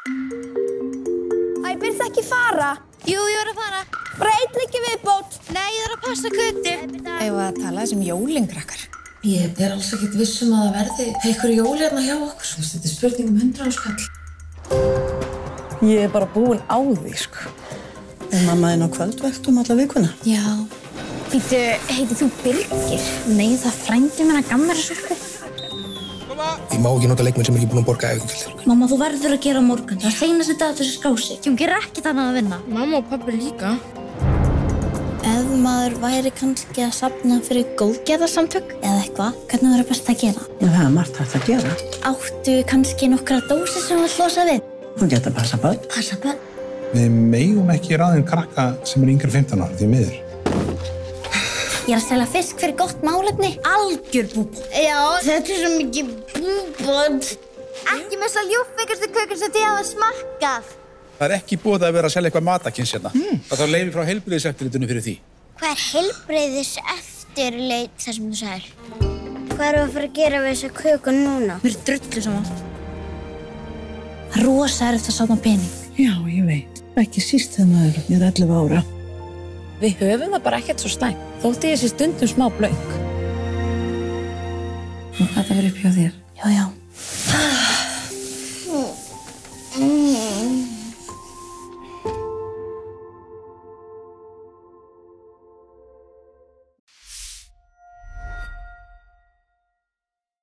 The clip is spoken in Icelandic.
Æ, byrð ekki fara. Jú, ég var að fara. Bara einn leiki viðbót. Nei, ég þarf að passa Kötu. Eigum við að tala þessum jólinkrakkar? Ég er alls ekkert viss að það verði einhver jól hérna hjá okkur. Þetta er spurning 100 áskall. Ég er bara búin á því, sko. Er mamma þín á kvöldvaktum alla vikuna? Já. Býttu, heitir þú Birgir? Nei, það frændi mér að gamla svolítið. Ég má ekki nota leikmenn sem er ekki búin að borga æfingar. Mamma, þú verður að gera á morgun. Það er seinasti dag þessi skási. Hún gerir ekkert annað að vinna. Mamma og pabbi líka. Ef maður væri kannski að safna fyrir góðgerðarsamtök eða eitthvað, hvernig verður best að gera? Já, það er margt hægt að gera. Áttu kannski nokkra dósir sem við losa við? Hún geta að passa börn. Passa börn? Við megum ekki ráðin krakka sem er yngri 15 ára, því miður. Ég er að selja fisk fyrir gott málefni. Algjör búbót. Já, þetta er svo mikið búbót. Ekki með þess að ljúffikastu kökur sem þið hafa smakkað. Það er ekki búið að vera að selja eitthvað matakins hérna. Það þarf leyfi frá heilbrigðiseftirlitinu fyrir því. Hvað er heilbrigðiseftirlit það sem þú sagðir? Hvað erum við að fara að gera við þessa köku núna? Mér er drullu saman. Rosa er þetta að safna pening. Já, ég veit. Ekki síst þegar maður er 11 ára. Við höfum það bara ekkert svo slæmt. Þótti ég sé stundum smá blöng. Nú, þetta verður upp hjá þér. Já.